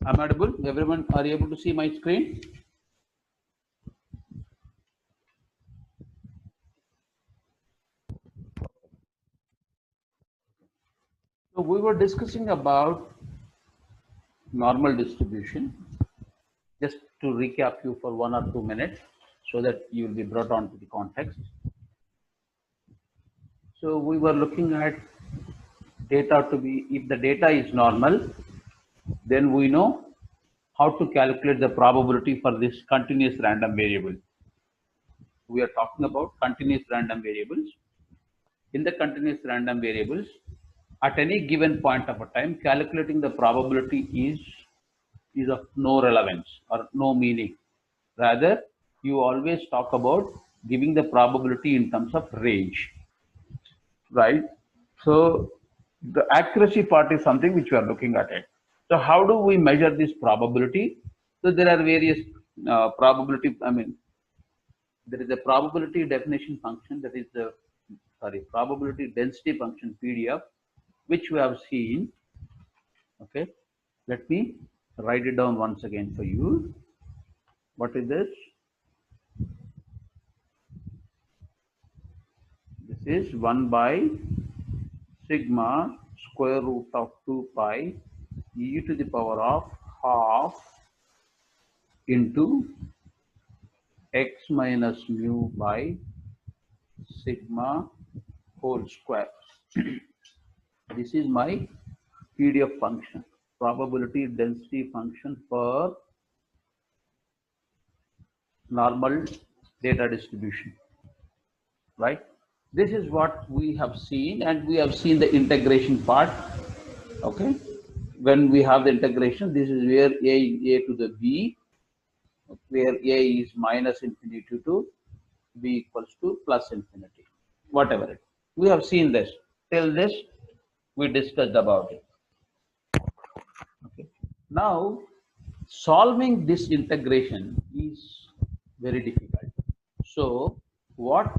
I'm audible? Everyone are you able to see my screen? So we were discussing about normal distribution. Just to recap you for 1 or 2 minutes so that you will be brought on to the context. So we were looking at data to be, if the data is normal, then we know how to calculate the probability for this continuous random variable. We are talking about continuous random variables. In the continuous random variables, at any given point of a time, calculating the probability is of no relevance or no meaning. Rather, you always talk about giving the probability in terms of range, right? So the accuracy part is something which we are looking at it. So how do we measure this probability? So there are various probability. I mean, there is a probability definition function, that is the probability density function PDF, which we have seen. Okay, let me write it down once again for you. What is this? This is 1 by sigma square root of 2 pi e to the power of half into x minus mu by sigma whole square. This is my PDF function, probability density function for normal data distribution, right? This is what we have seen, and we have seen the integration part. Okay, when we have the integration, this is where a to the b, where a is minus infinity to b equals to plus infinity, whatever it. We have seen this. Till this, we discussed about it. Okay. Now, solving this integration is very difficult. So, what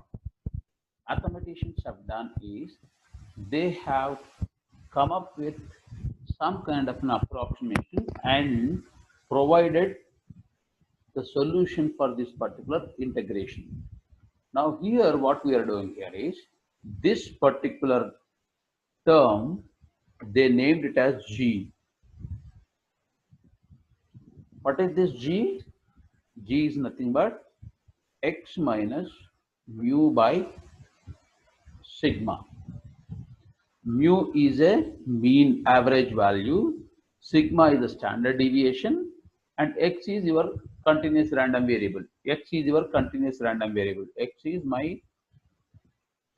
mathematicians have done is they have come up with some kind of an approximation and provided the solution for this particular integration. Now here what we are doing here is this particular term, they named it as G. What is this G? G is nothing but x minus mu by sigma. Mu is a mean average value, sigma is the standard deviation, and x is your continuous random variable. X is your continuous random variable. X is my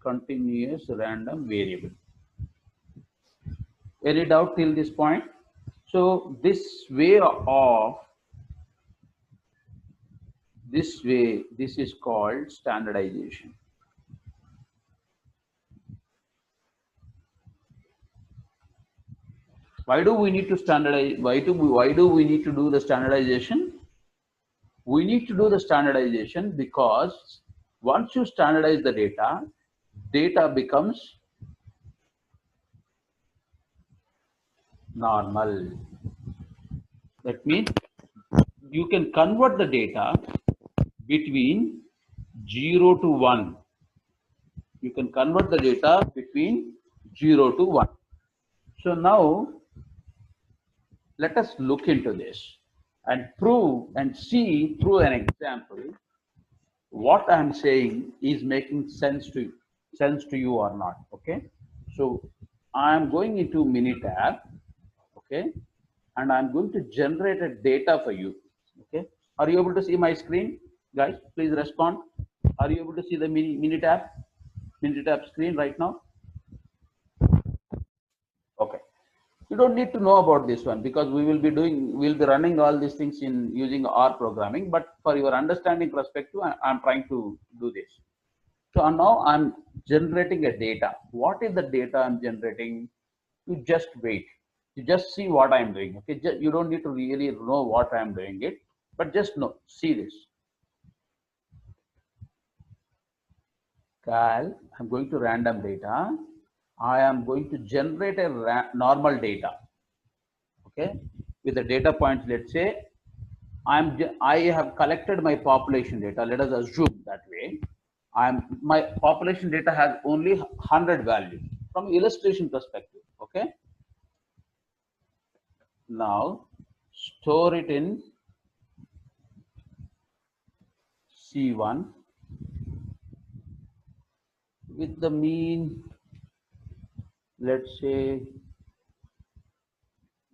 continuous random variable. Any doubt till this point? So this this is called standardization. Why do we need to standardize? Why do we need to do the standardization? We need to do the standardization because once you standardize the data, data becomes normal. That means you can convert the data between 0 to 1. You can convert the data between 0 to 1. So now let us look into this and prove and see through an example what I am saying is making sense to you or not. Okay, so I am going into Minitab. Okay, and I'm going to generate a data for you. Okay, are you able to see my screen, guys? Please respond. Are you able to see the Minitab screen right now? Okay. You don't need to know about this one because we'll be running all these things in using R programming, but for your understanding perspective, I'm trying to do this. So now I'm generating a data. What is the data I'm generating? You just wait. You just see what I'm doing. Okay, you don't need to really know what I'm doing it, but just know, see this. Cal, I'm going to random data. I am going to generate a normal data. Okay, with the data points. Let's say I have collected my population data. Let us assume that way. My population data has only 100 values from illustration perspective. Okay. Now store it in C1 with the mean, let's say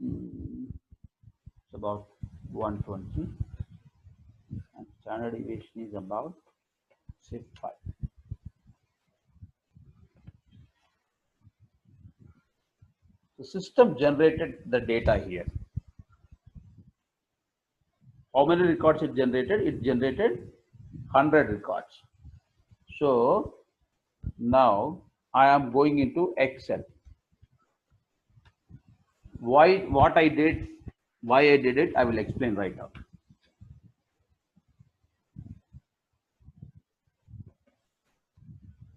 it's about 120 and standard deviation is about say 5. The system generated the data here. How many records it generated? It generated 100 records. So now I am going into Excel. Why I did it, I will explain right now.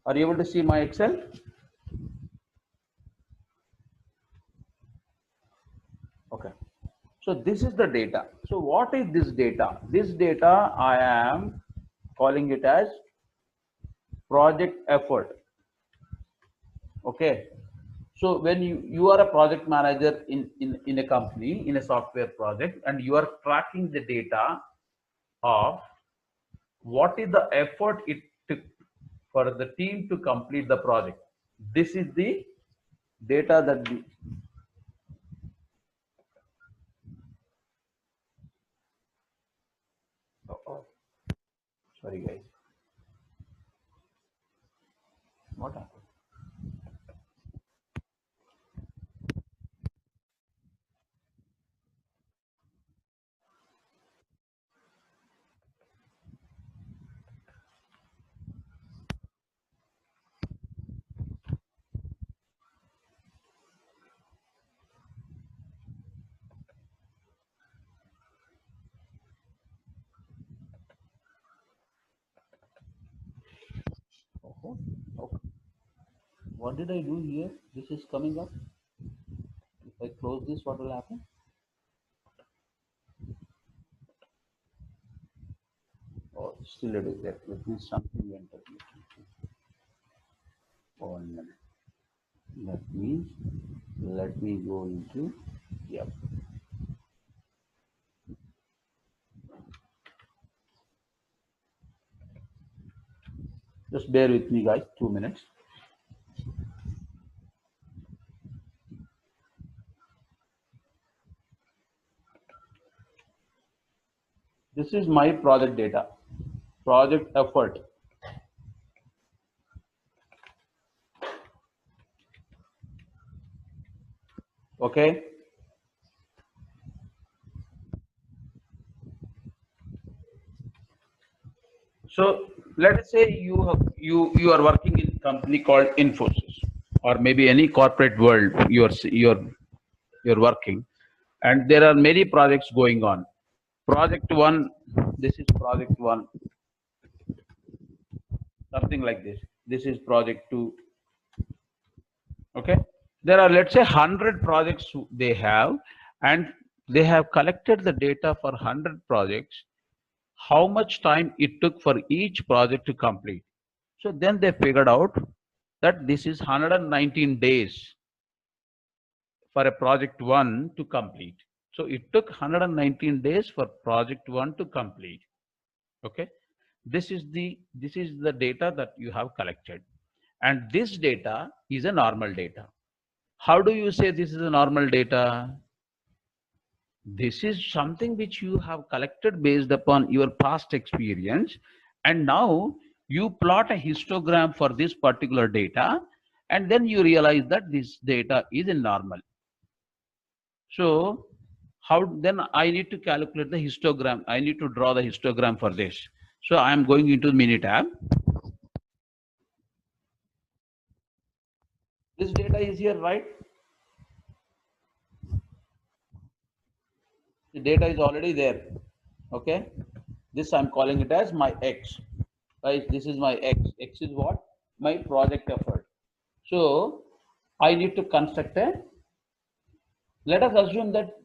Are you able to see my Excel? Okay. So this is the data. So what is this data? This data I am calling it as project effort. Okay. So when you are a project manager in a company, in a software project, and you are tracking the data of what is the effort it took for the team to complete the project. This is the data that the sorry guys, what happened? Oh, okay. What did I do here? This is coming up. If I close this, what will happen? Oh, still it is there. That means something went up. 1 minute. That means let me go into, yep. Just bear with me guys, 2 minutes. This is my project data, project effort. Okay. So let us say you are working in a company called Infosys, or maybe any corporate world you're working, and there are many projects going on. Project one, this is project one, something like this. This is project two. Okay, there are, let's say, 100 projects they have, and they have collected the data for 100 projects, how much time it took for each project to complete. So then they figured out that this is 119 days for a project one to complete. So it took 119 days for project one to complete. Okay, this is the data that you have collected, and this data is a normal data. How do you say this is a normal data? This is something which you have collected based upon your past experience, and now you plot a histogram for this particular data, and then you realize that this data is a normal. So how then I need to calculate the histogram, I need to draw the histogram for this. So I am going into the mini tab. This data is here, right? The data is already there. Okay, this I'm calling it as my X. Right, this is my X. X is what? My project effort. So I need to construct a, let us assume that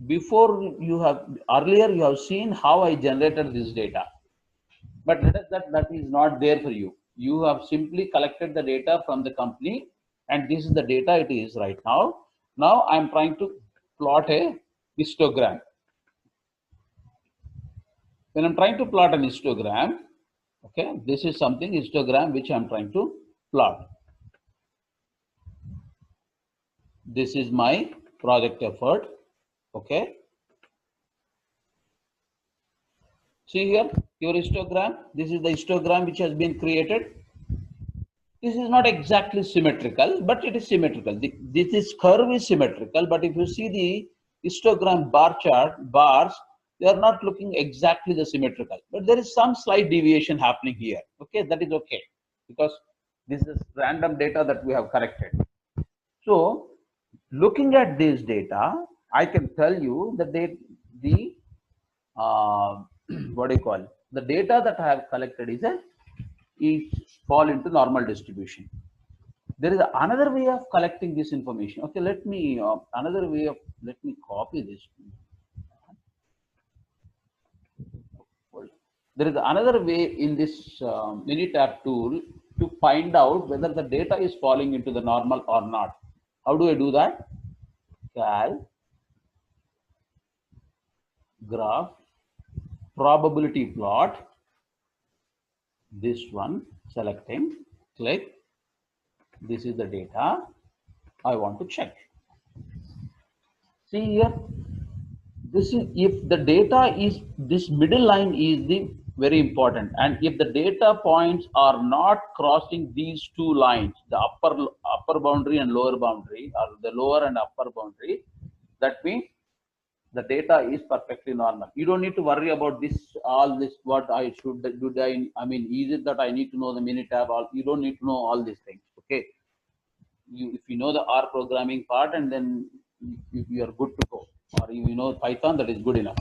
before you have, earlier you have seen how I generated this data. But let us that is not there for you. You have simply collected the data from the company, and this is the data it is right now. Now I'm trying to plot a histogram. When I'm trying to plot an histogram, okay, this is something histogram which I'm trying to plot. This is my project effort. Okay. See here, your histogram. This is the histogram which has been created. This is not exactly symmetrical, but it is symmetrical. This curve is symmetrical, but if you see the histogram bar chart, bars, they are not looking exactly the symmetrical. But there is some slight deviation happening here. Okay, that is okay, because this is random data that we have collected. So, looking at this data, I can tell you that the what do you call, the data that I have collected is fall into normal distribution. There is another way of collecting this information. Okay, let me another way of, let me copy this. There is another way in this Minitab tool to find out whether the data is falling into the normal or not. How do I do that? Cal graph probability plot. This one, selecting, click. This is the data I want to check. See here, this is, if the data is, this middle line is the very important, and if the data points are not crossing these two lines, the upper boundary and lower boundary, or the lower and upper boundary, that means the data is perfectly normal. You don't need to worry about this, all this, what I should do. I mean, is it that I need to know the Minitab? All, you don't need to know all these things. Okay, if you know the R programming part, and then you are good to go, or you know Python, that is good enough.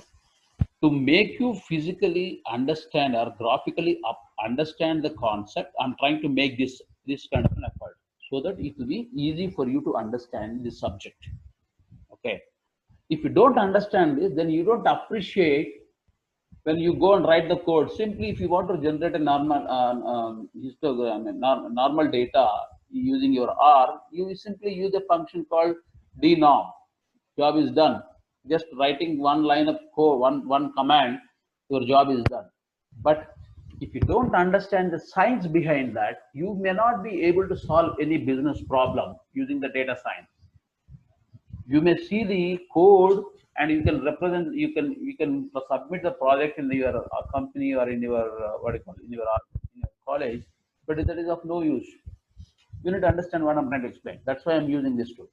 To make you physically understand or graphically understand the concept, I'm trying to make this kind of an effort, so that it will be easy for you to understand this subject. Okay, if you don't understand this, then you don't appreciate when you go and write the code. Simply, if you want to generate a normal histogram, normal data using your R, you simply use a function called denorm. Job is done. Just writing one line of code, one command, your job is done. But if you don't understand the science behind that, you may not be able to solve any business problem using the data science. You may see the code, and you can represent, you can submit the project in your company, or in your what do you call it, in your college, but that is of no use. You need to understand what I'm trying to explain. That's why I'm using this tool.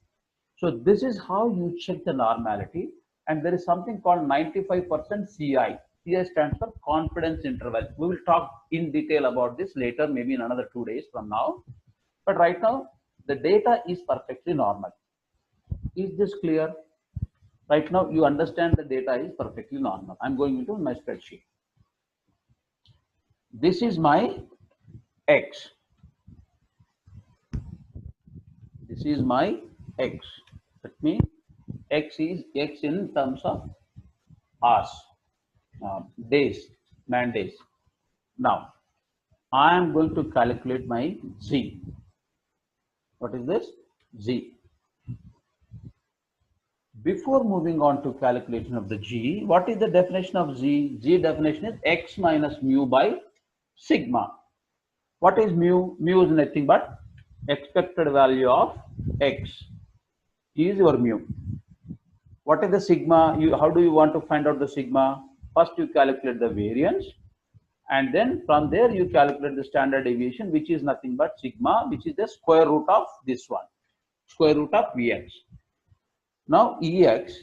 So this is how you check the normality, and there is something called 95% CI. CI stands for confidence interval. We will talk in detail about this later, maybe in another 2 days from now, but right now the data is perfectly normal. Is this clear? Right now, you understand the data is perfectly normal. I'm going into my spreadsheet. This is my X. This is my X. That means X is X in terms of hours, days, man days. Now, I am going to calculate my Z. What is this? Z. Before moving on to calculation of the G, what is the definition of Z? Z definition is X minus mu by sigma. What is mu? Mu is nothing but expected value of X is your mu. What is the sigma? How do you want to find out the sigma? First you calculate the variance, and then from there you calculate the standard deviation, which is nothing but sigma, which is the square root of this one, square root of Vx. Now Ex,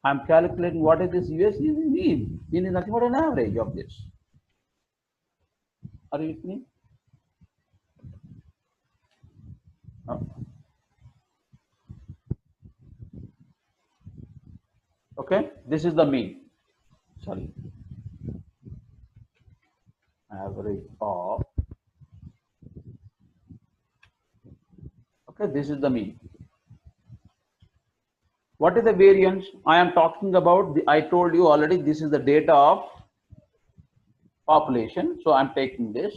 I'm calculating what is this US is mean. Mean is nothing but an average of this. Are you with me? No. Okay, this is the mean. Sorry. Average of, okay, this is the mean. What is the variance? I am talking about I told you already, this is the data of population. So I'm taking this,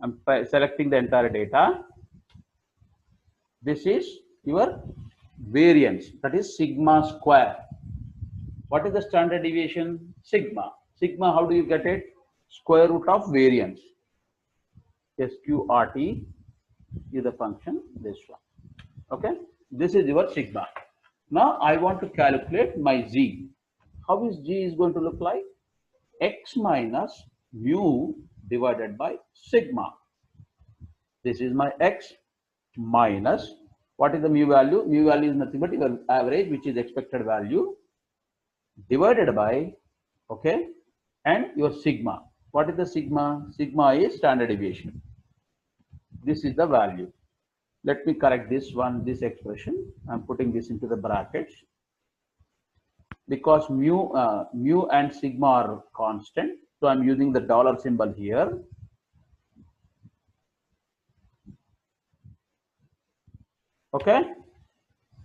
I'm selecting the entire data. This is your variance, that is sigma square. What is the standard deviation? Sigma. Sigma, how do you get it? Square root of variance. SQRT is the function, this one. Okay, this is your sigma. Now I want to calculate my z. How is g is going to look like? X minus mu divided by sigma. This is my x minus, what is the mu value? Mu value is nothing but your average, which is expected value, divided by, okay, and your sigma. What is the sigma? Sigma is standard deviation. This is the value. Let me correct this one, this expression. I'm putting this into the brackets because mu and sigma are constant. So I'm using the dollar symbol here. Okay,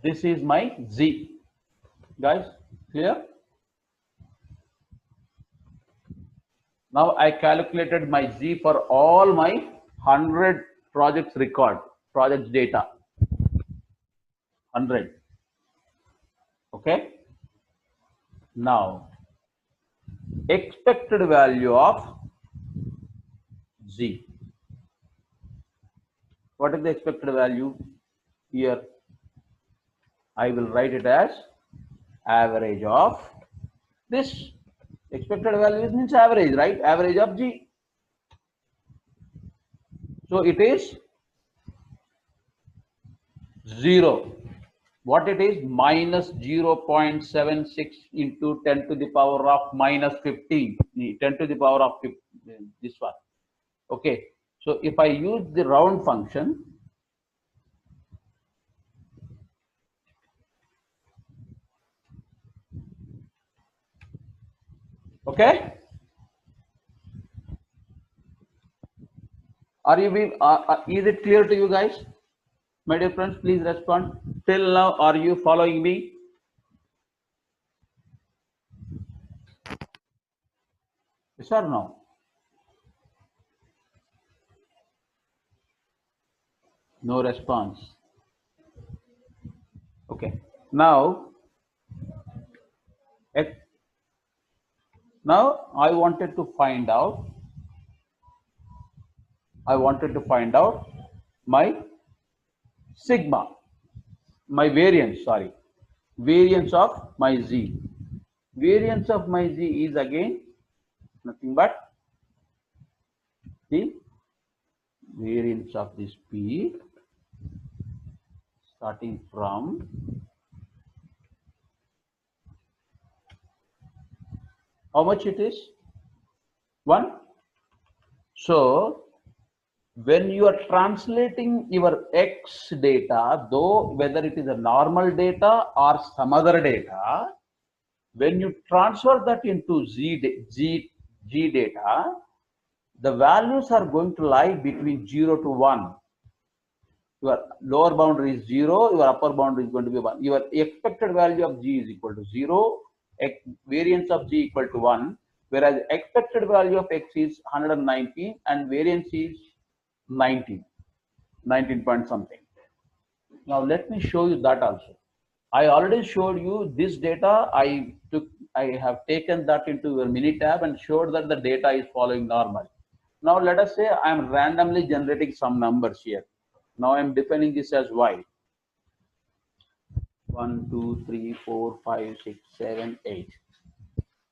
this is my z. Guys, clear? Now I calculated my z for all my 100 projects record, projects data. 100. Okay. Now, expected value of z. What is the expected value? Here, I will write it as average of this. Expected value means average, right? Average of g. So it is 0. What it is? Minus 0.76 into 10 to the power of minus 15. 10 to the power of 15, this one. Okay. So if I use the round function, okay. Are you being? Is it clear to you guys? My dear friends, please respond. Till now, are you following me? Yes or no? No response. Okay. Now, now I wanted to find out. I wanted to find out my sigma, my variance. Sorry, variance of my z. Variance of my z is again nothing but the variance of this p starting from how much it is? 1. So when you are translating your X data, though whether it is a normal data or some other data, when you transfer that into G data, the values are going to lie between 0 to 1. Your lower boundary is 0, your upper boundary is going to be 1. Your expected value of G is equal to 0, variance of G equal to 1, whereas expected value of X is 119 and variance is 19 point something. Now let me show you that also. I already showed you this data. I have taken that into your mini tab and showed that the data is following normal. Now let us say I am randomly generating some numbers here. Now I am defining this as y. 1, 2, 3, 4, 5, 6, 7, 8.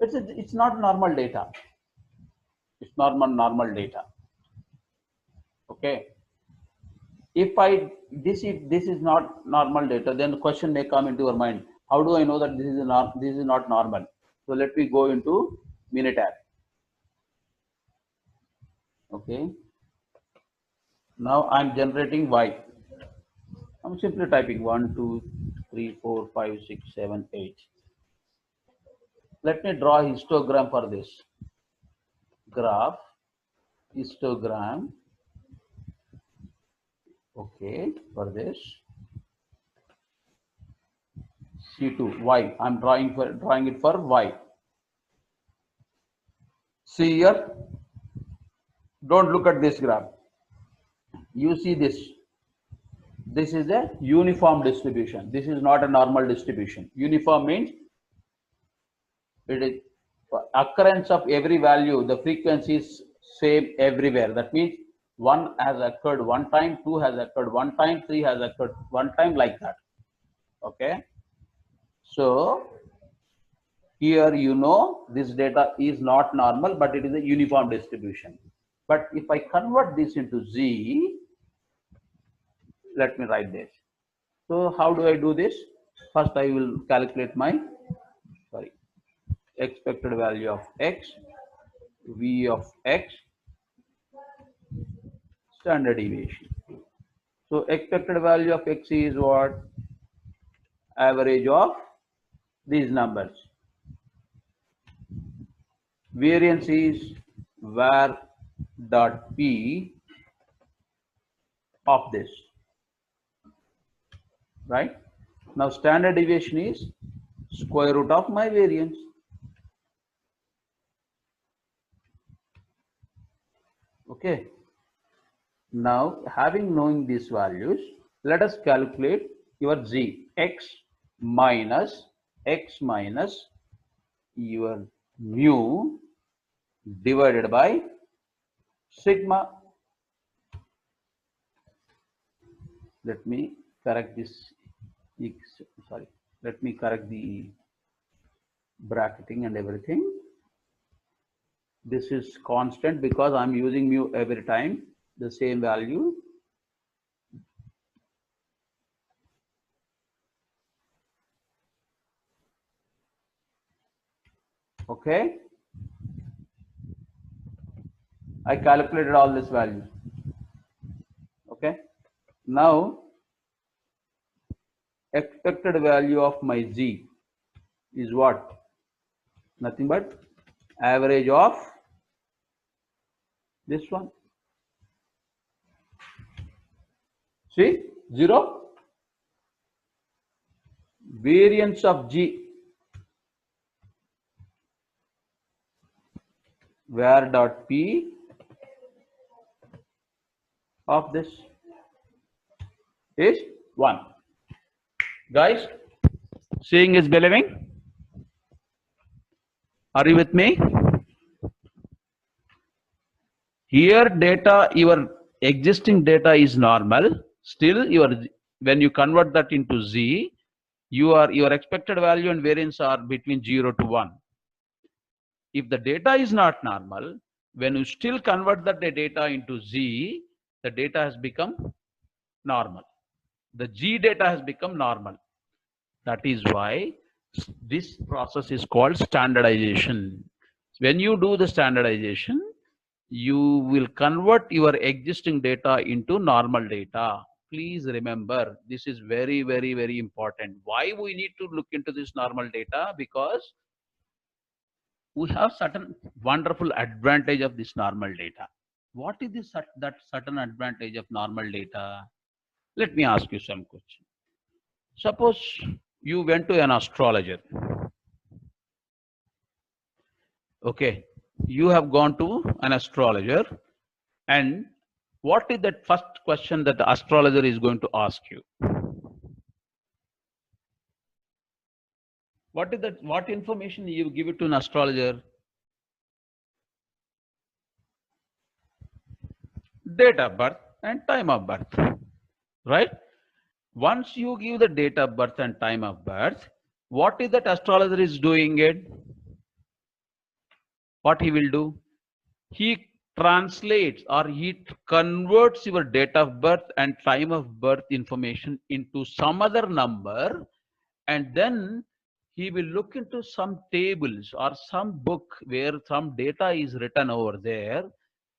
It's not normal data. It's normal data. Okay. If this is not normal data, then the question may come into your mind. How do I know that this is not normal? So let me go into mini tab. Okay. Now I'm generating y. I'm simply typing 1, 2, 3, 4, 5, 6, 7, 8. Let me draw a histogram for this. Graph, histogram. Okay, for this. C2 y. I'm drawing it for y. See here, don't look at this graph. You see this. This is a uniform distribution. This is not a normal distribution. Uniform means it is occurrence of every value. The frequency is same everywhere. That means 1 has occurred one time, 2 has occurred one time, 3 has occurred one time, like that. Okay. So here this data is not normal, but it is a uniform distribution. But if I convert this into Z, let me write this. So how do I do this? First I will calculate my expected value of x, v of x, standard deviation. So expected value of x is what? Average of these numbers. Variance is var dot p of this, right? Now standard deviation is square root of my variance. Okay. Now having knowing these values, let us calculate your z, x minus your mu divided by sigma. Let me correct this. Sorry, let me correct the bracketing and everything. This is constant because I'm using mu every time, the same value. Okay. I calculated all these values. Okay. Now expected value of my z is what? Nothing but average of this one. See, 0. Variance of g, var dot p of this is 1. Guys, seeing is believing. Are you with me? Here data, your existing data is normal. Still, when you convert that into z, your expected value and variance are between 0 to 1. If the data is not normal, when you still convert that data into z, the data has become normal. The g data has become normal. That is why this process is called standardization. When you do the standardization, you will convert your existing data into normal data. Please remember, this is very, very, very important. Why we need to look into this normal data? Because we have certain wonderful advantage of this normal data. What is this, that certain advantage of normal data? Let me ask you some question. Suppose you went to an astrologer. Okay, you have gone to an astrologer, and what is that first question that the astrologer is going to ask you? What is that? What information you give it to an astrologer? Date of birth and time of birth, right? Once you give the date of birth and time of birth, what is that astrologer is doing it? What he will do? He translates or he converts your date of birth and time of birth information into some other number, and then he will look into some tables or some book where some data is written over there,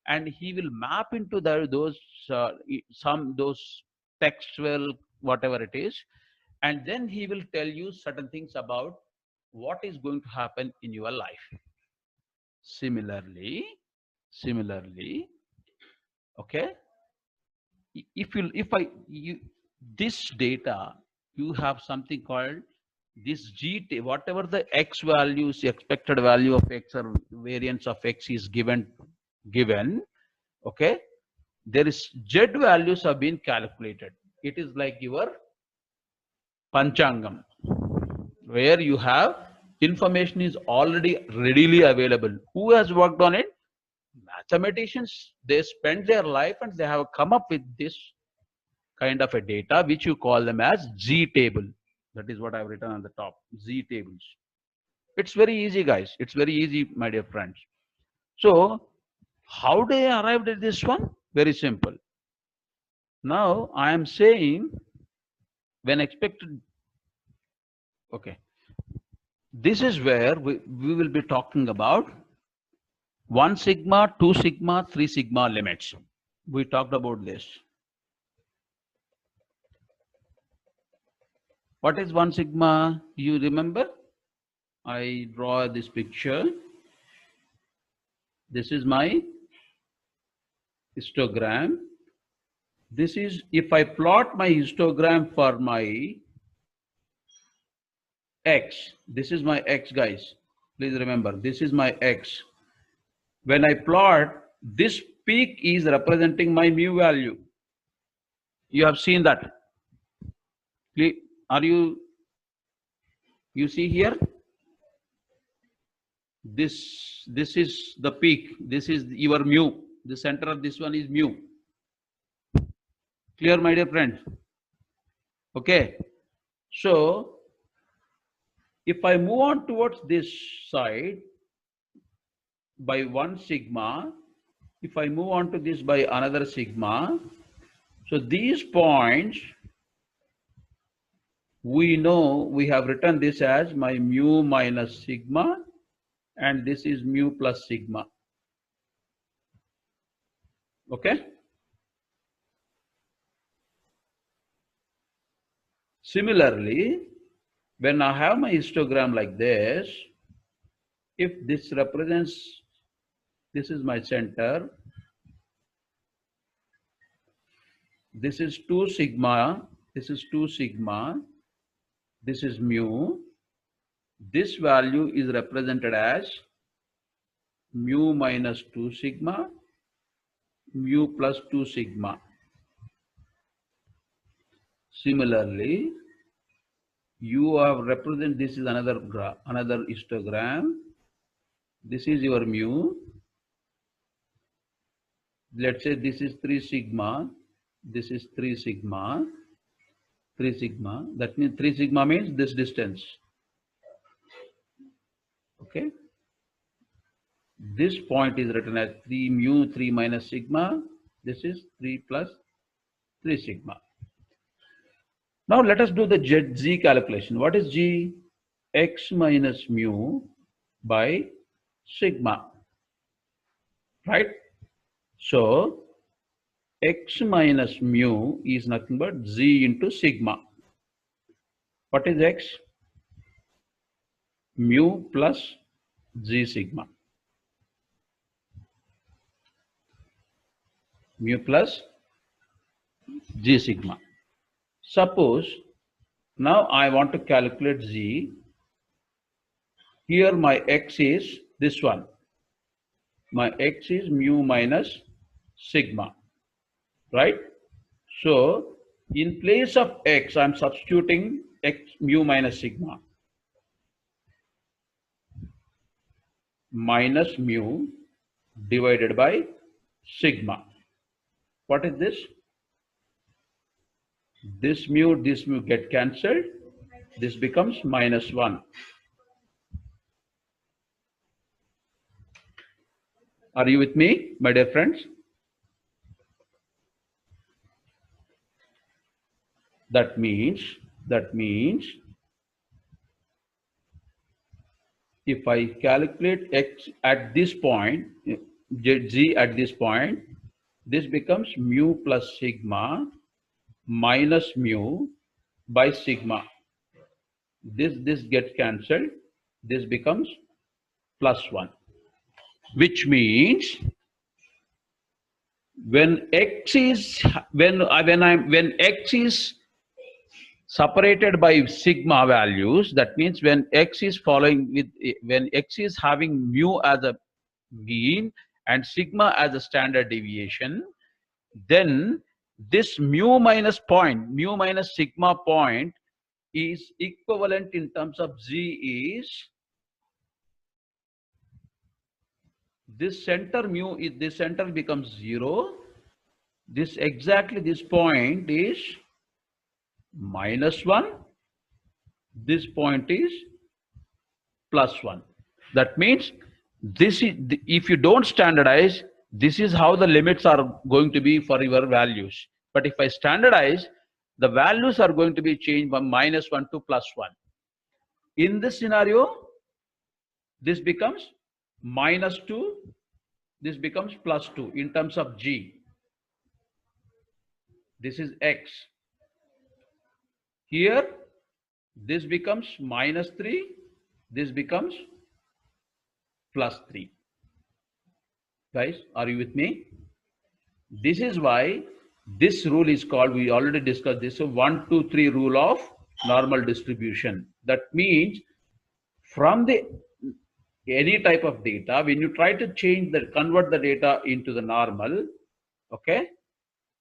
and he will map into those those textual whatever it is, and then he will tell you certain things about what is going to happen in your life. Similarly, okay, if this data, you have something called this whatever the x values, expected value of x or variance of x is given, okay, there is z values have been calculated. It is like your panchangam, where you have information is already readily available. Who has worked on it? Mathematicians. They spend their life and they have come up with this kind of a data which you call them as z table. That is what I've written on the top, z tables. It's very easy, guys. It's very easy, my dear friends. So how they arrived at this one? Very simple. Now I am saying when expected, okay, this is where we will be talking about 1 sigma, 2 sigma, 3 sigma limits. We talked about this. What is 1 sigma? You remember? I draw this picture. This is my histogram. This is, if I plot my histogram for my x, this is my x, guys. Please remember, this is my x. When I plot, this peak is representing my mu value. You have seen that. Are you see here? This is the peak. This is your mu. The center of this one is mu. Clear, my dear friends? Okay. So if I move on towards this side by 1 sigma, if I move on to this by another sigma, so these points, we know we have written this as my mu minus sigma, and this is mu plus sigma. Okay. Similarly, when I have my histogram like this, if this represents, this is my center, this is 2 sigma, this is 2 sigma, this is mu, this value is represented as mu minus 2 sigma, mu plus 2 sigma. Similarly, you have represent, this is another histogram, this is your mu, let's say this is 3 sigma, this is 3 sigma, 3 sigma, that means 3 sigma means this distance. Okay, this point is written as 3 mu 3 minus sigma, this is 3 plus 3 sigma. Now let us do the z calculation. What is g? X minus mu by sigma, right? So x minus mu is nothing but z into sigma. What is x? Mu plus z sigma. Mu plus g sigma. Suppose now I want to calculate z. Here my x is this one. My x is mu minus sigma, right? So in place of x, I'm substituting x mu minus sigma minus mu divided by sigma. What is this? This mu get cancelled. This becomes minus 1. Are you with me, my dear friends? That means if I calculate x at this point, z at this point, this becomes mu plus sigma minus mu by sigma. This gets cancelled. This becomes plus 1, which means when x is separated by sigma values. That means when x is following with, when x is having mu as a mean and sigma as a standard deviation, then this mu minus sigma point is equivalent in terms of z is this center mu is, this center becomes 0. This exactly, this point is -1. This point is +1. That means this is, if you don't standardize, this is how the limits are going to be for your values. But if I standardize, the values are going to be changed from -1 to +1. In this scenario, this becomes -2, this becomes +2 in terms of g. This is x. Here, this becomes -3, this becomes +3. Guys, are you with me? This is why this rule is called, we already discussed this, so 1, 2, 3 rule of normal distribution. That means from the any type of data, when you try to change the, convert the data into the normal, okay,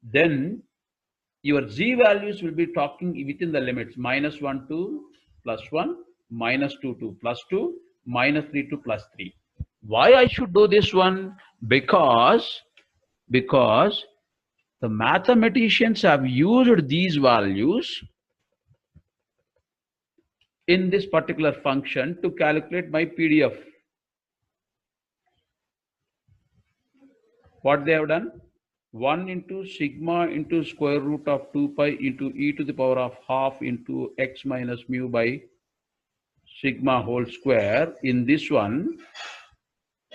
then your z values will be talking within the limits -1 to +1, -2 to +2, -3 to +3. Why I should do this one? Because the mathematicians have used these values in this particular function to calculate my PDF. What they have done? 1 into sigma into square root of 2 pi into e to the power of half into x minus mu by sigma whole square. In this one,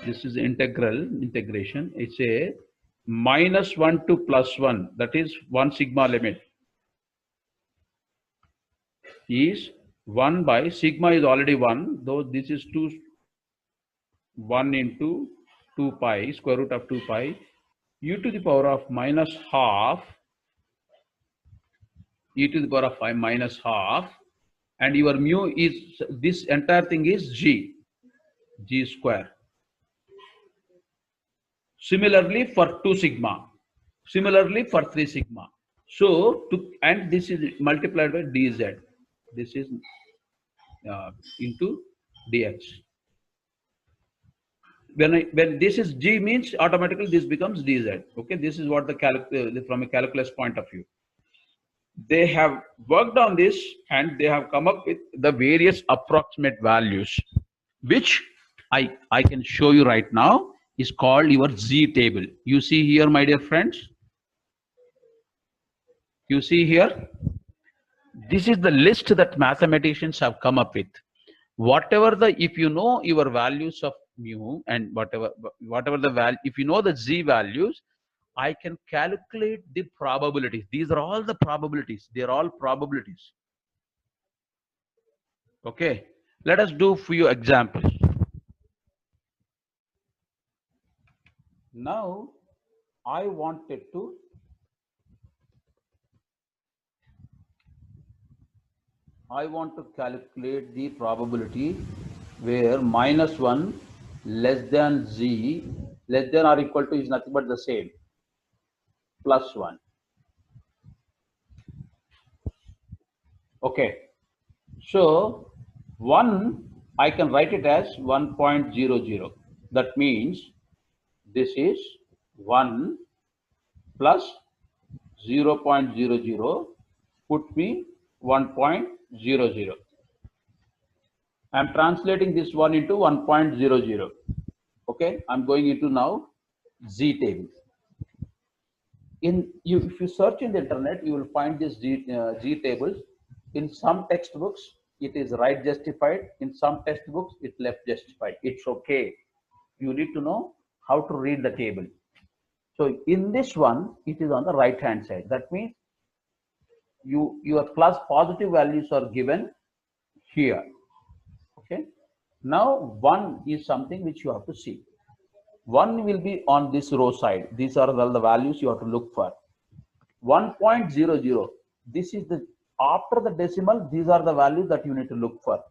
this is integration. It's a -1 to +1. That is 1 sigma limit is 1 by sigma is already 1, though this is 1 into 2 pi, square root of 2 pi, u to the power of minus half, e to the power of 5 minus half, and your mu is, this entire thing is g square. Similarly for 2 sigma, similarly for 3 sigma. So, and this is multiplied by dz. This is into dx. When this is g means automatically this becomes dz. Okay, this is what the from a calculus point of view. They have worked on this and they have come up with the various approximate values, which I can show you right now, is called your z table. You see here, my dear friends. You see here. This is the list that mathematicians have come up with. Whatever the, if you know your values of mu and whatever the value, if you know the z values, I can calculate the probabilities. These are all the probabilities. They are all probabilities. Okay. Let us do a few examples. Now, I wanted to calculate the probability where -1 less than z less than or equal to is nothing but the same, +1. Okay. So 1, I can write it as 1.00. That means this is 1 plus 0.00 put me 1.00. I am translating this one into 1.00. Okay, I'm going into now z table. If you search in the internet, you will find this z tables. In some textbooks, it is right justified. In some textbooks, it left justified. It's okay. You need to know how to read the table. So in this one, it is on the right hand side. That means your positive values are given here. Okay. Now 1 is something which you have to see. 1 will be on this row side. These are all the values you have to look for. 1.00. This is the After the decimal, these are the values that you need to look for.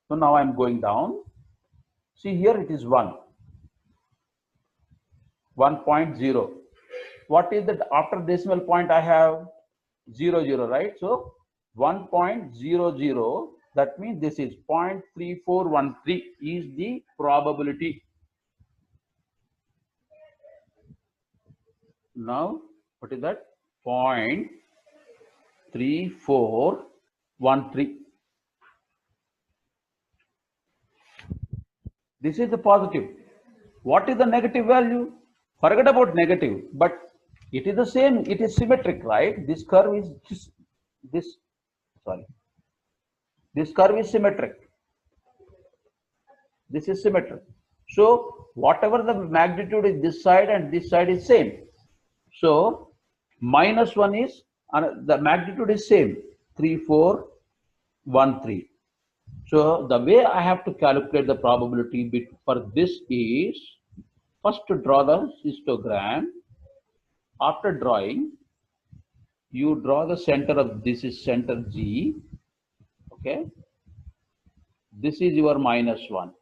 So now I'm going down. See here it is 1. 1.0. What is that after decimal point I have? 0, right? So 1.00, that means this is 0.3413 is the probability. Now, what is that? 0.3413. This is the positive. What is the negative value? Forget about negative, but it is the same. It is symmetric, right? This curve is just this. Sorry, this curve is symmetric. This is symmetric. So whatever the magnitude is this side and this side is same. So -1 is the magnitude is same 3413. So the way I have to calculate the probability bit for this is first to draw the histogram. After drawing, you draw the center of this is center G. Okay, this is your -1.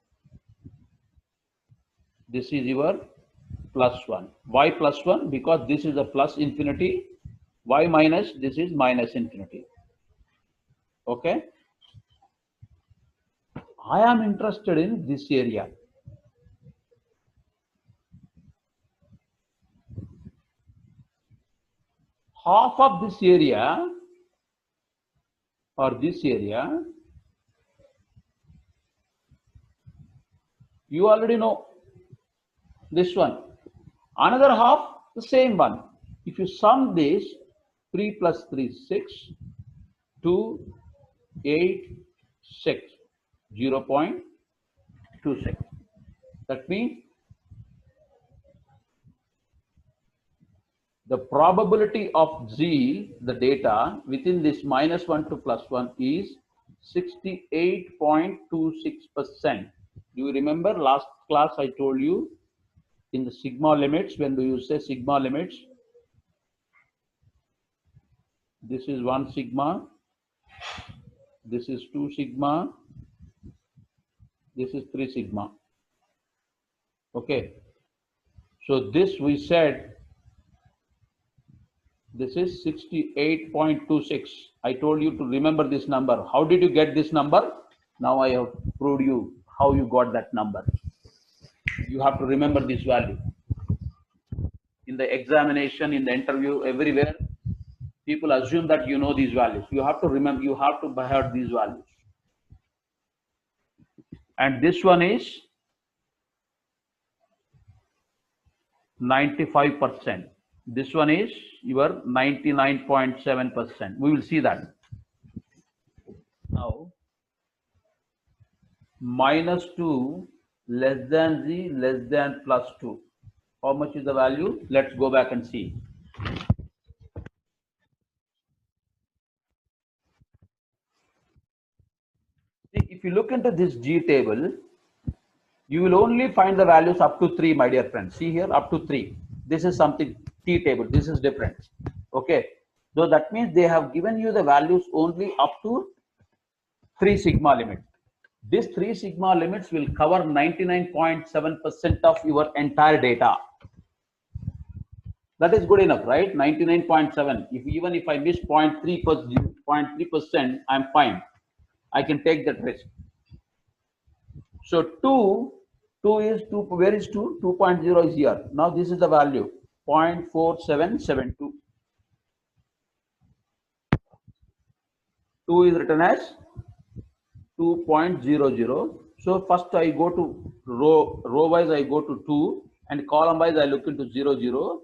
This is your +1. Why +1? Because this is a plus infinity. Why minus? This is minus infinity. Okay. I am interested in this area. Half of this area or this area, you already know this one. Another half, the same one. If you sum this, 3 plus 3 is 6, 2, 8, 6, 0.26. That means the probability of Z, the data within this -1 to +1 is 68.26%. Do you remember last class I told you in the sigma limits, when do you say sigma limits? This is 1 sigma, this is 2 sigma, this is 3 sigma. Okay. So this we said this is 68.26. I told you to remember this number. How did you get this number? Now I have proved you how you got that number. You have to remember this value. In the examination, in the interview, everywhere, people assume that you know these values. You have to remember, you have to have these values. And this one is 95%. This one is your 99.7%. We will see that. Now, -2 less than Z less than +2. How much is the value? Let's go back and see. See, if you look into this G table, you will only find the values up to 3, my dear friends. See here, up to 3. This is something T table. This is different. Okay. So that means they have given you the values only up to 3 sigma limit. These 3 sigma limits will cover 99.7% of your entire data. That is good enough, right? 99.7. Even if I miss 0.3%, I'm fine. I can take that risk. So 2 is 2. Where is 2? 2.0 is here. Now this is the value 0.4772. 2 is written as 2.00. So first I go to row wise, I go to 2, and column wise I look into 00,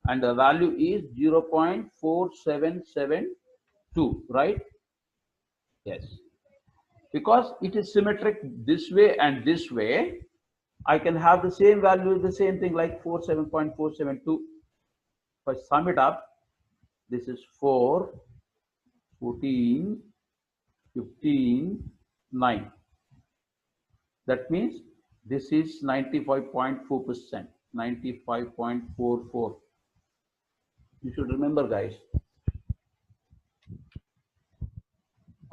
and the value is 0.4772, right? Yes. Because it is symmetric this way and this way, I can have the same value, the same thing like 47.472. If I sum it up, this is 4, 14, 15, 9. That means this is 95.4%, 95.44. You should remember, guys.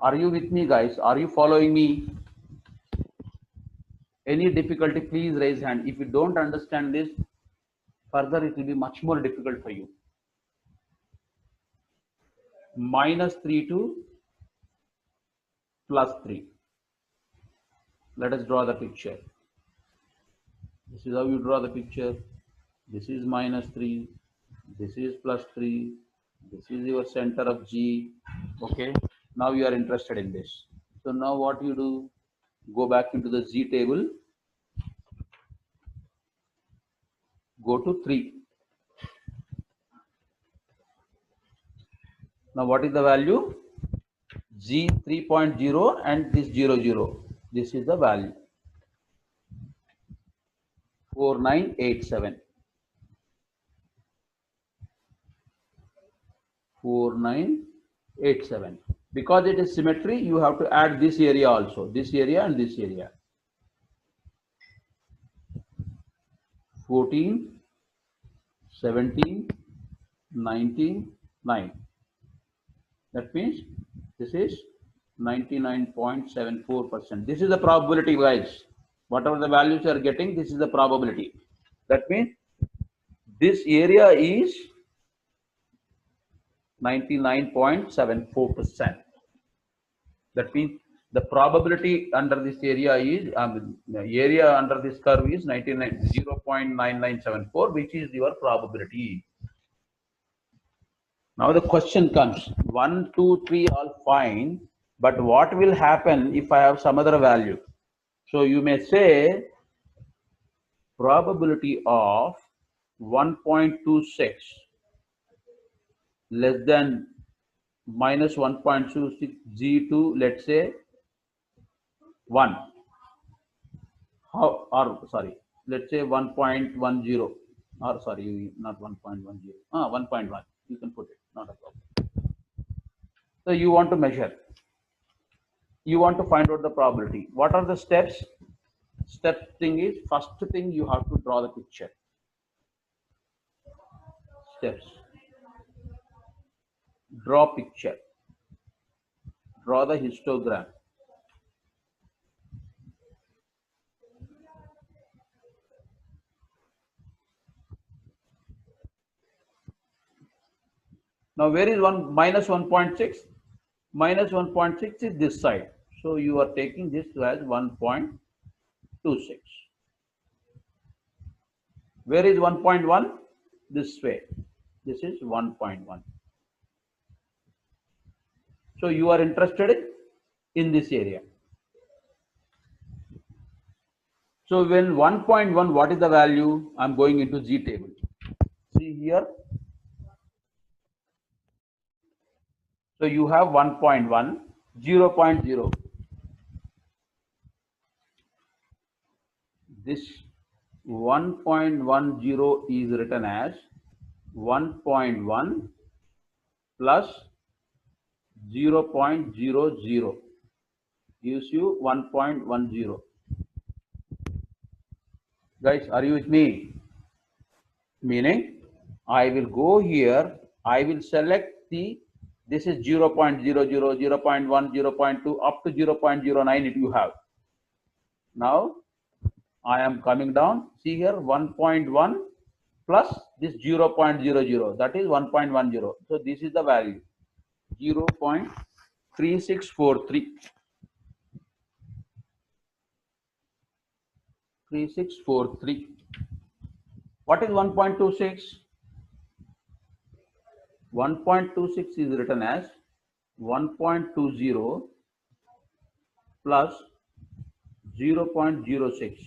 Are you with me, guys? Are you following me? Any difficulty, please raise hand. If you don't understand this, further it will be much more difficult for you. -3 to +3. Let us draw the picture. This is how you draw the picture. This is -3. This is +3. This is your center of G. Okay. Now you are interested in this. So now what you do? Go back into the Z table. Go to 3. Now what is the value? G 3.0 and this 00. This is the value. 4987. 4987. Because it is symmetry, you have to add this area also. This area and this area. 14, 17, 19, 9. That means this is 99.74%. This is the probability, guys. Whatever the values you are getting, this is the probability. That means this area is 99.74%. That means the probability under this area is the area under this curve is 0.9974, which is your probability. Now the question comes: 1, 2, 3 all fine, but what will happen if I have some other value? So you may say probability of 1.26 less than -1.26 G2, let's say 1. How, or sorry, let's say 1.10, or sorry, not 1.10, 1.1. You can put it, not a problem. So you want to measure. You want to find out the probability. What are the steps? Step thing is, first thing you have to draw the picture. Steps. Draw picture. Draw the histogram. Now where is -1.6? -1.6 is this side. So you are taking this as 1.26. Where is 1.1? This way. This is 1.1. So you are interested in this area. So when 1.1, what is the value? I'm going into Z table. See here. So you have 1.1, 0.0. This 1.10 is written as 1.1 plus 0.00 gives you 1.10. Guys, are you with me? Meaning, I will go here, I will select this is 0.00, 0.1, 0.2, up to 0.09 it you have. Now, I am coming down, see here 1.1 plus this 0.00, that is 1.10. So this is the value, 0.3643. 3643. What is 1.26? 1.26 is written as 1.20 plus 0.06.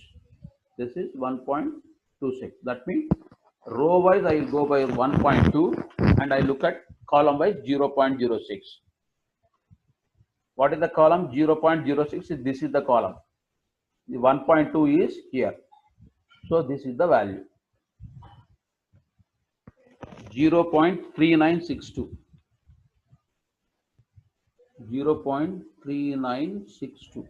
This is 1.26. That means row wise I will go by 1.2 and I look at column wise 0.06. What is the column? 0.06. This is the column. The 1.2 is here. So this is the value. 0.3962. 0.3962.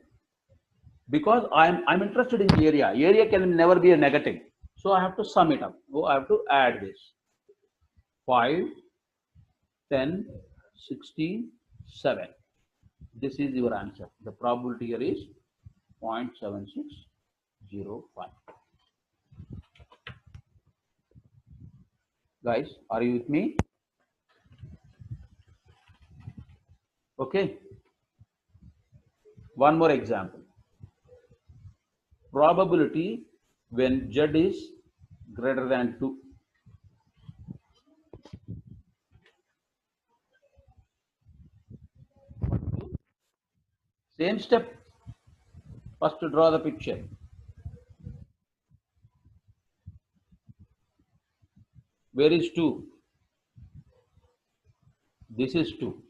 Because I'm interested in the area. Area can never be a negative. So I have to sum it up. So I have to add this. 5, 10, 16, 7. This is your answer. The probability here is 0.7605. Guys, are you with me? Okay. One more example. Probability when Z is greater than 2. Same step. First to draw the picture. Where is 2? This is 2.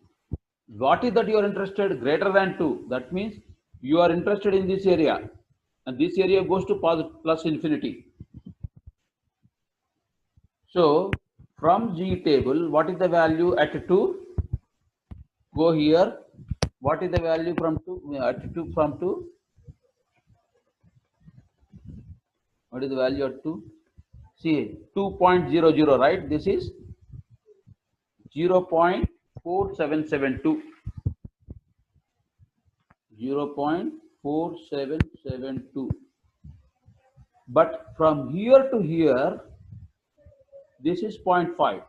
What is that you are interested? Greater than 2. That means you are interested in this area. And this area goes to plus infinity. So from G table, what is the value at 2? Go here. What is the value from 2? At 2 from 2? What is the value at 2? See 2.00, right? This is 0.4772. 0.4772. But from here to here, this is 0.5.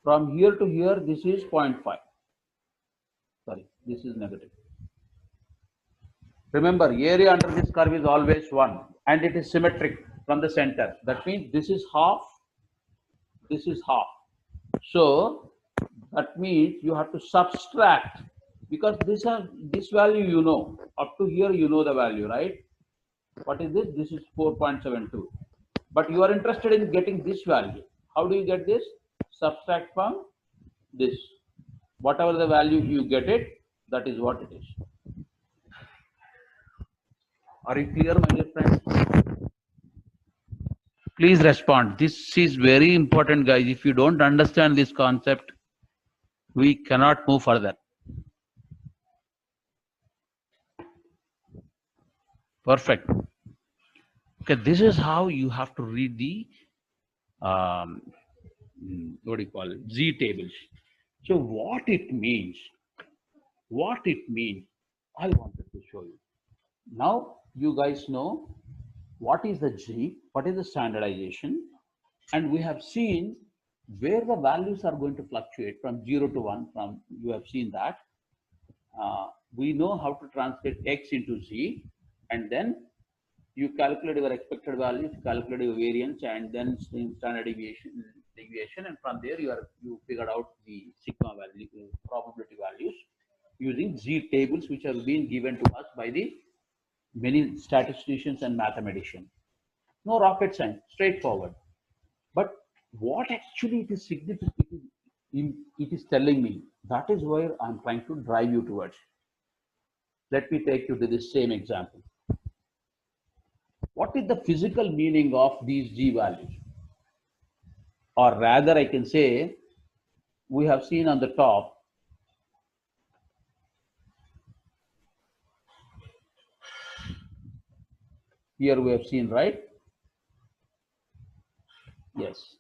From here to here, this is 0.5. Sorry, this is negative. Remember, area under this curve is always 1 and it is symmetric from the center. That means this is half, this is half. So that means you have to subtract, because this value you know, up to here you know the value, right? What is this? This is 4.72. But you are interested in getting this value. How do you get this? Subtract from this. Whatever the value you get it, that is what it is. Are you clear, my dear friends? Please respond. This is very important, guys. If you don't understand this concept, we cannot move further. Perfect. Okay, this is how you have to read the what do you call it? Z tables. So what it means, I wanted to show you. Now you guys know what is the G, what is the standardization, and we have seen where the values are going to fluctuate from 0 to 1. From you have seen that. We know how to translate X into Z, and then you calculate your expected values, calculate your variance, and then standard deviation, and from there you figured out the sigma value, probability values using Z tables, which have been given to us by the many statisticians and mathematicians. No rocket science, straightforward. But what actually it is significant, it is telling me, that is where I'm trying to drive you towards. Let me take you to this same example. What is the physical meaning of these G values? Or rather, I can say, we have seen on the top, here we have seen, right? Yes.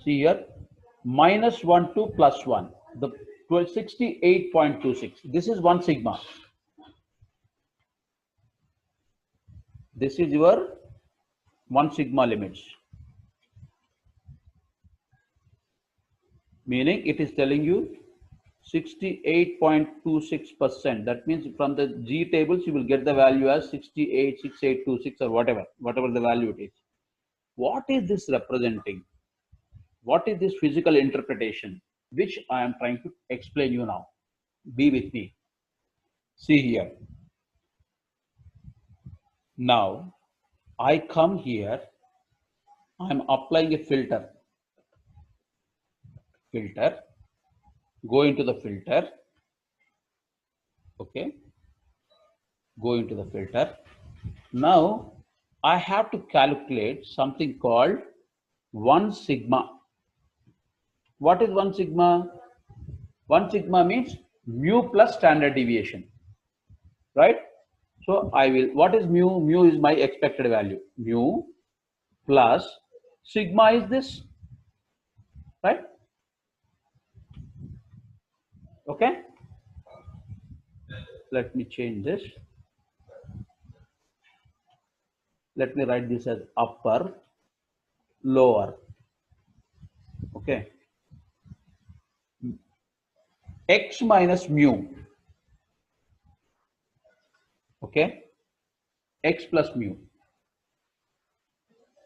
See here, -1 to +1, the 68.26. This is 1 sigma. This is your 1 sigma limits. Meaning it is telling you 68.26%. That means from the G tables, you will get the value as 68, 6826 or whatever the value it is. What is this representing? What is this physical interpretation, which I am trying to explain you now? Be with me. See here. Now, I come here, I am applying a filter. Go into the filter. Okay. Go into the filter. Now, I have to calculate something called 1 sigma. What is 1 sigma? 1 sigma means mu plus standard deviation, right? So I will, what is mu? Mu is my expected value. Mu plus Sigma is this, right? Okay. Let me change this. Let me write this as upper, lower. Okay. X minus mu. Okay. X plus mu.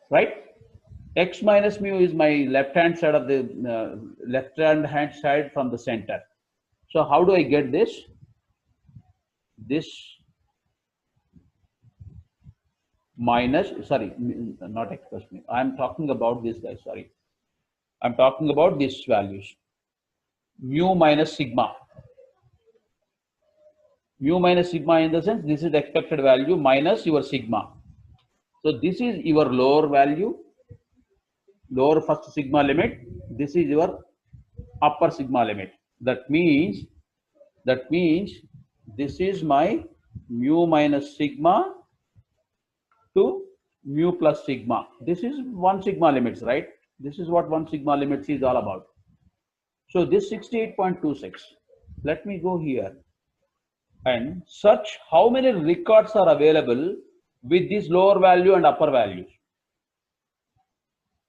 Right? X minus mu is my left hand side of the left hand side from the center. So how do I get this? This minus, sorry, not X plus mu. I'm talking about this guy, sorry. I'm talking about these values. Mu minus sigma. Mu minus sigma in the sense this is the expected value minus your sigma. So this is your lower value, lower first sigma limit. This is your upper sigma limit. That means this is my mu minus sigma to mu plus sigma. This is one sigma limits, right? This is what one sigma limits is all about. So this 68.26. Let me go here and search how many records are available with this lower value and upper values.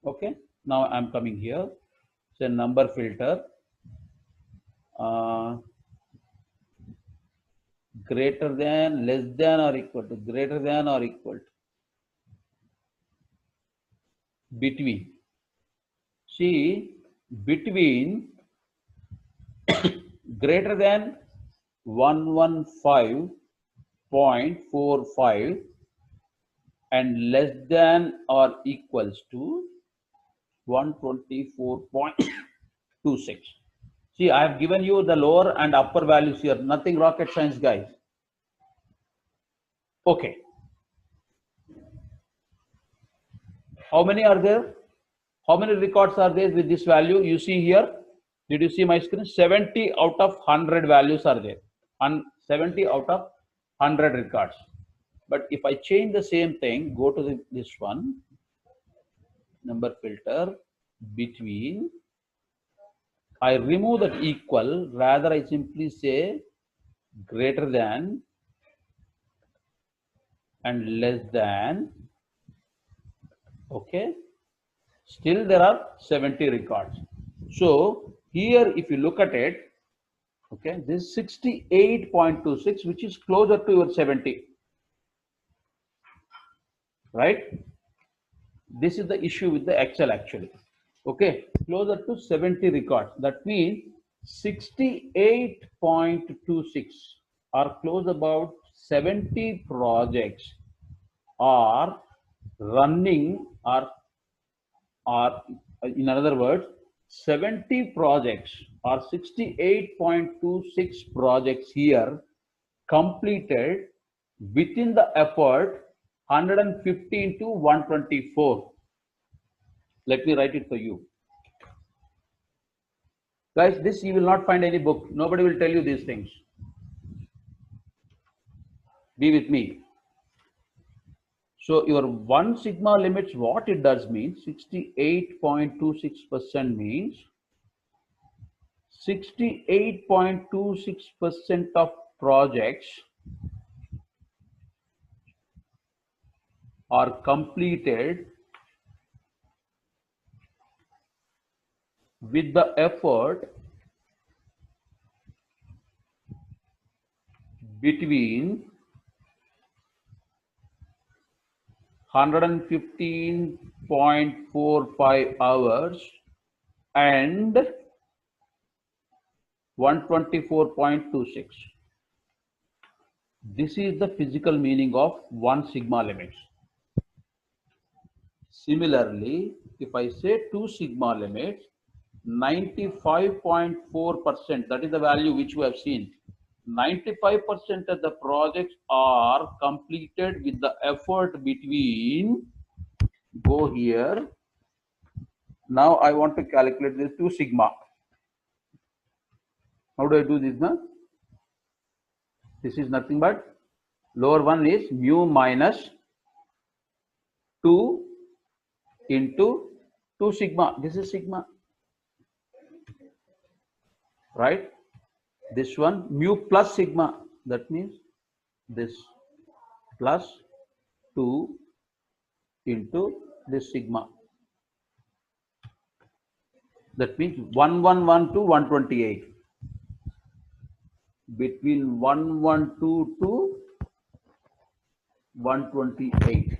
Okay, now I'm coming here. Say number filter. Greater than, less than or equal to, greater than or equal to, between. See, between greater than 115.45 and less than or equals to 124.26. See, I have given you the lower and upper values here. Nothing rocket science, guys. Okay. How many are there? How many records are there with this value? You see here. Did you see my screen? 70 out of 100 values are there. 70 out of 100 records. But if I change the same thing, go to this one, number filter, between, I remove that equal, rather I simply say greater than and less than. Okay, still there are 70 records. So here if you look at it, okay, this 68.26, which is closer to your 70, right? This is the issue with the Excel actually. Okay, closer to 70 records. That means 68.26 or close about 70 projects are running, or in other words, 70 projects or 68.26 projects here completed within the effort 115 to 124. Let me write it for you. Guys, this you will not find any book. Nobody will tell you these things. Be with me. So your one sigma limits, what it does means 68.26% means 68.26% of projects are completed with the effort between 115.45 hours and 124.26. This is the physical meaning of one sigma limits. Similarly, if I say two sigma limits, 95.4%, that is the value which we have seen. 95% of the projects are completed with the effort between, go here. Now I want to calculate this 2 sigma. How do I do this now? This is nothing but lower one is mu minus 2 into 2 sigma. This is sigma, right? This one mu plus sigma. That means this plus 2 into this sigma. That means 1112 to 128. Between 112 to 128.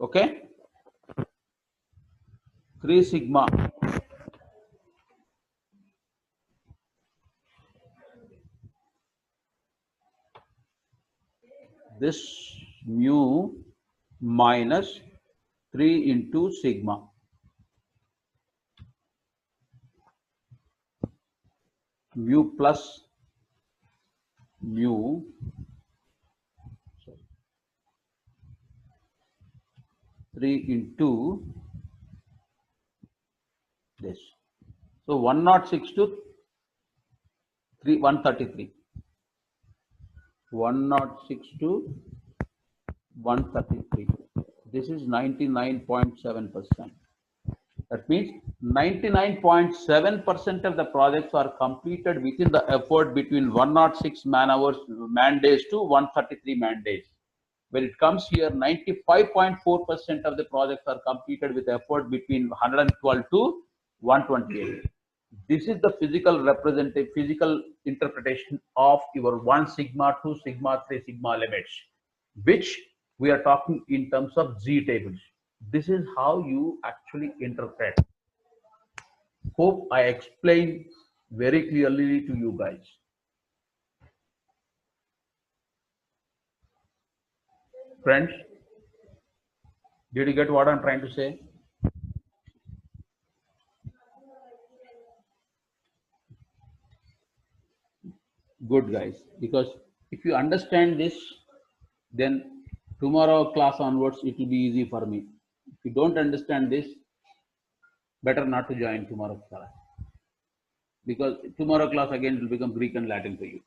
Okay? 3 sigma. This mu minus 3 into sigma. Mu plus mu 3 into this. So 106 to 133. 106 to 133. This is 99.7%. That means 99.7% of the projects are completed within the effort between 106 man days to 133 man days. When it comes here, 95.4% of the projects are completed with effort between 112 to 128. This is the physical interpretation of your 1 sigma, 2 sigma, 3 sigma limits, which we are talking in terms of Z tables. This is how you actually interpret. Hope I explained very clearly to you guys. Friends, did you get what I'm trying to say? Good, guys, because if you understand this, then tomorrow class onwards it will be easy for me. If you don't understand this, better not to join tomorrow class, because tomorrow class again will become Greek and Latin for you.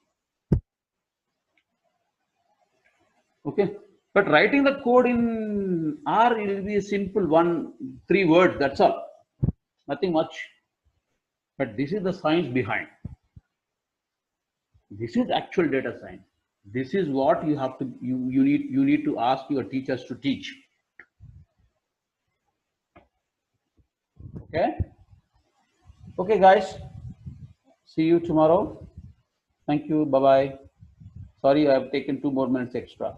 Okay, but writing the code in R, it will be a simple 3 words, that's all, nothing much. But this is the science behind. This is actual data science. This is what you have to you need to ask your teachers to teach. Okay guys, see you tomorrow. Thank you. Bye bye. Sorry, I have taken 2 more minutes extra.